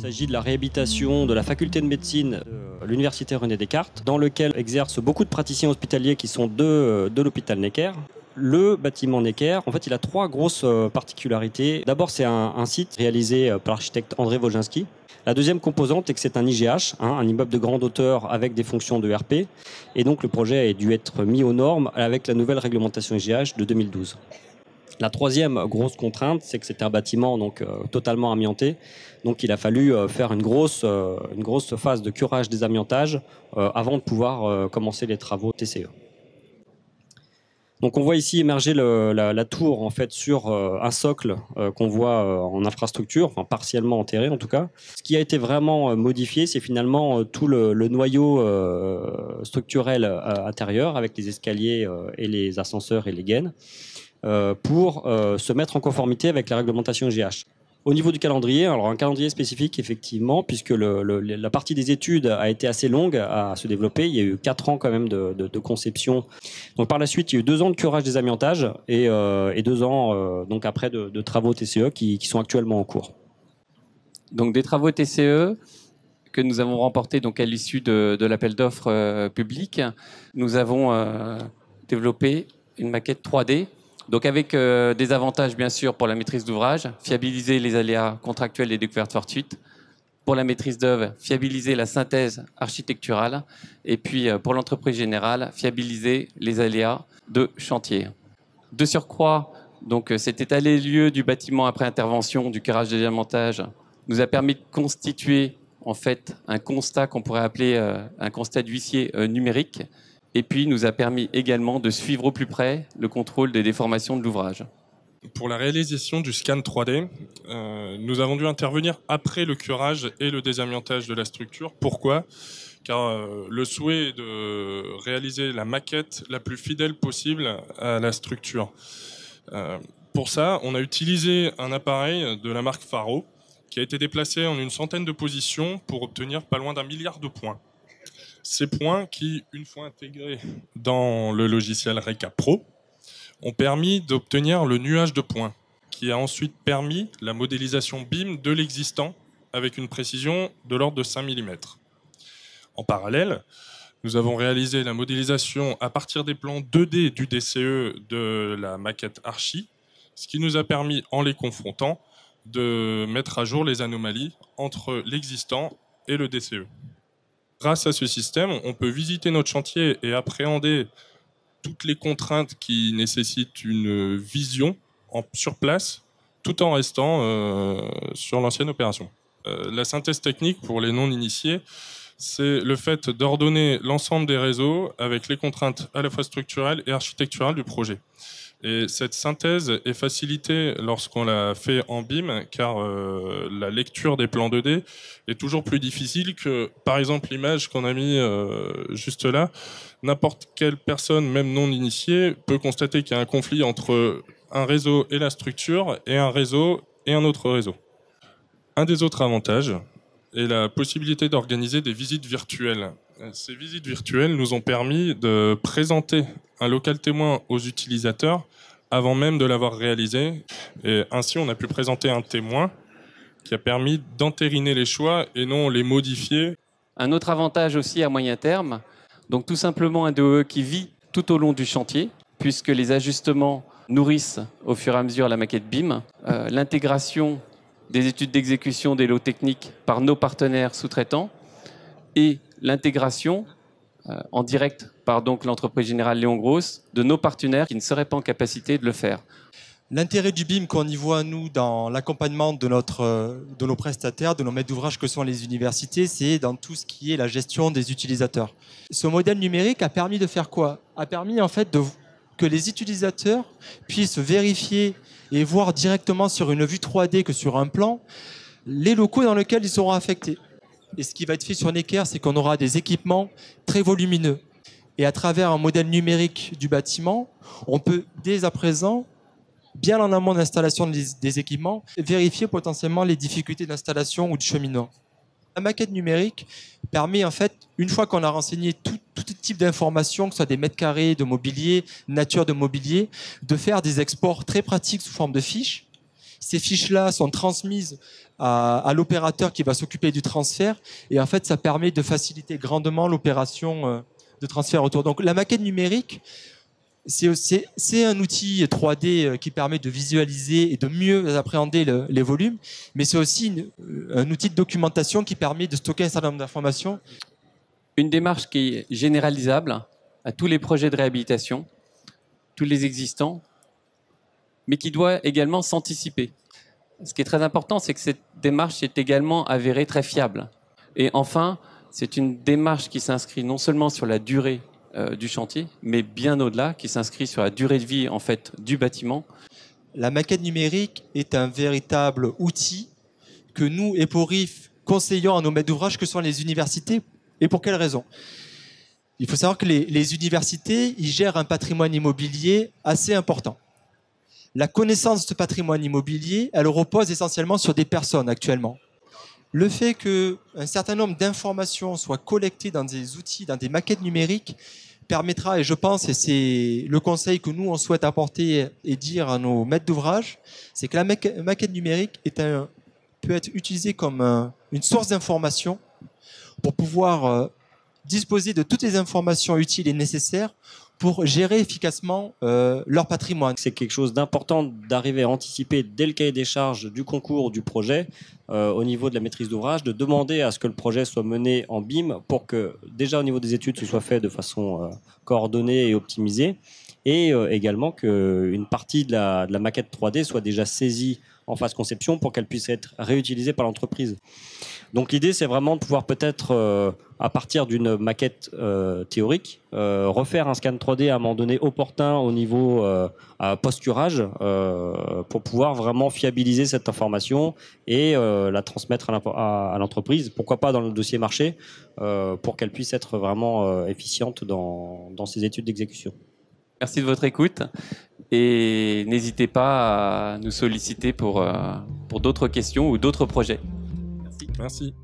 s'agit de la réhabilitation de la faculté de médecine de l'université René Descartes, dans lequel exercent beaucoup de praticiens hospitaliers qui sont de l'hôpital Necker. Le bâtiment Necker, en fait, il a trois grosses particularités. D'abord, c'est un site réalisé par l'architecte André Wozinski. La deuxième composante est que c'est un IGH, un immeuble de grande hauteur avec des fonctions de RP. Et donc, le projet a dû être mis aux normes avec la nouvelle réglementation IGH de 2012. La troisième grosse contrainte, c'est que c'était un bâtiment totalement amianté. Donc il a fallu faire une grosse phase de curage des amiantages avant de pouvoir commencer les travaux TCE. Donc on voit ici émerger la tour en fait sur un socle qu'on voit en infrastructure, enfin partiellement enterré en tout cas. Ce qui a été vraiment modifié, c'est finalement tout le noyau structurel intérieur avec les escaliers et les ascenseurs et les gaines. Pour se mettre en conformité avec la réglementation IGH. Au niveau du calendrier, alors un calendrier spécifique effectivement, puisque la partie des études a été assez longue à se développer. Il y a eu 4 ans quand même de conception. Donc par la suite, il y a eu 2 ans de curage des amiantages et 2 ans donc après de travaux TCE qui sont actuellement en cours. Donc des travaux TCE que nous avons remportés donc à l'issue de l'appel d'offres public. Nous avons développé une maquette 3D. Donc avec des avantages bien sûr pour la maîtrise d'ouvrage, fiabiliser les aléas contractuels et découvertes fortuites. Pour la maîtrise d'œuvre, fiabiliser la synthèse architecturale. Et puis pour l'entreprise générale, fiabiliser les aléas de chantier. De surcroît, donc cet état des lieux du bâtiment après intervention du curage des amiantages nous a permis de constituer en fait un constat qu'on pourrait appeler un constat d'huissier numérique. Et puis, nous a permis également de suivre au plus près le contrôle des déformations de l'ouvrage. Pour la réalisation du scan 3D, nous avons dû intervenir après le curage et le désamiantage de la structure. Pourquoi ? Car le souhait est de réaliser la maquette la plus fidèle possible à la structure. Pour ça, on a utilisé un appareil de la marque Faro qui a été déplacé en une centaine de positions pour obtenir pas loin d'1 milliard de points. Ces points qui, une fois intégrés dans le logiciel Reka Pro, ont permis d'obtenir le nuage de points, qui a ensuite permis la modélisation BIM de l'existant avec une précision de l'ordre de 5 mm. En parallèle, nous avons réalisé la modélisation à partir des plans 2D du DCE de la maquette Archi, ce qui nous a permis, en les confrontant, de mettre à jour les anomalies entre l'existant et le DCE. Grâce à ce système, on peut visiter notre chantier et appréhender toutes les contraintes qui nécessitent une vision sur place, tout en restant sur l'ancienne opération. La synthèse technique, pour les non-initiés, c'est le fait d'ordonner l'ensemble des réseaux avec les contraintes à la fois structurelles et architecturales du projet. Et cette synthèse est facilitée lorsqu'on la fait en BIM, car la lecture des plans 2D est toujours plus difficile que, par exemple, l'image qu'on a mis juste là. N'importe quelle personne, même non initiée, peut constater qu'il y a un conflit entre un réseau et la structure, et un réseau et un autre réseau. Un des autres avantages est la possibilité d'organiser des visites virtuelles. Ces visites virtuelles nous ont permis de présenter un local témoin aux utilisateurs avant même de l'avoir réalisé. Et ainsi, on a pu présenter un témoin qui a permis d'entériner les choix et non les modifier. Un autre avantage aussi à moyen terme, donc tout simplement un DOE qui vit tout au long du chantier, puisque les ajustements nourrissent au fur et à mesure la maquette BIM, l'intégration des études d'exécution des lots techniques par nos partenaires sous-traitants et l'intégration en direct par donc l'entreprise générale Léon Gross de nos partenaires qui ne seraient pas en capacité de le faire. L'intérêt du BIM qu'on y voit, nous, dans l'accompagnement de nos prestataires, de nos maîtres d'ouvrage que sont les universités, c'est dans tout ce qui est la gestion des utilisateurs. Ce modèle numérique a permis de faire quoi ? A permis en fait que les utilisateurs puissent vérifier et voir directement sur une vue 3D que sur un plan les locaux dans lesquels ils seront affectés. Et ce qui va être fait sur Necker, c'est qu'on aura des équipements très volumineux. Et à travers un modèle numérique du bâtiment, on peut dès à présent, bien en amont d'installation des équipements, vérifier potentiellement les difficultés d'installation ou de cheminement. La maquette numérique permet en fait, une fois qu'on a renseigné tout type d'informations, que ce soit des mètres carrés de mobilier, nature de mobilier, de faire des exports très pratiques sous forme de fiches, Ces fiches-là sont transmises à l'opérateur qui va s'occuper du transfert. Et en fait, ça permet de faciliter grandement l'opération de transfert autour. Donc la maquette numérique, c'est un outil 3D qui permet de visualiser et de mieux appréhender les volumes, mais c'est aussi un outil de documentation qui permet de stocker un certain nombre d'informations. Une démarche qui est généralisable à tous les projets de réhabilitation, tous les existants, mais qui doit également s'anticiper. Ce qui est très important, c'est que cette démarche est également avérée très fiable. Et enfin, c'est une démarche qui s'inscrit non seulement sur la durée du chantier, mais bien au-delà, qui s'inscrit sur la durée de vie en fait du bâtiment. La maquette numérique est un véritable outil que nous, EPORIF, conseillons à nos maîtres d'ouvrage que sont les universités. Et pour quelle raison? Il faut savoir que les universités, ils gèrent un patrimoine immobilier assez important. La connaissance de ce patrimoine immobilier, elle repose essentiellement sur des personnes actuellement. Le fait qu'un certain nombre d'informations soient collectées dans des outils, dans des maquettes numériques, permettra, et je pense, et c'est le conseil que nous, on souhaite apporter et dire à nos maîtres d'ouvrage, c'est que la maquette numérique peut être utilisée comme une source d'information pour pouvoir disposer de toutes les informations utiles et nécessaires pour gérer efficacement leur patrimoine. C'est quelque chose d'important d'arriver à anticiper dès le cahier des charges du concours ou du projet au niveau de la maîtrise d'ouvrage, de demander à ce que le projet soit mené en BIM pour que déjà au niveau des études ce soit fait de façon coordonnée et optimisée, et également qu'une partie de la maquette 3D soit déjà saisie en phase conception pour qu'elle puisse être réutilisée par l'entreprise. Donc l'idée, c'est vraiment de pouvoir peut-être, à partir d'une maquette théorique, refaire un scan 3D à un moment donné opportun au niveau post-curage pour pouvoir vraiment fiabiliser cette information et la transmettre à l'entreprise, pourquoi pas dans le dossier marché, pour qu'elle puisse être vraiment efficiente dans ses études d'exécution. Merci de votre écoute et n'hésitez pas à nous solliciter pour d'autres questions ou d'autres projets. Merci.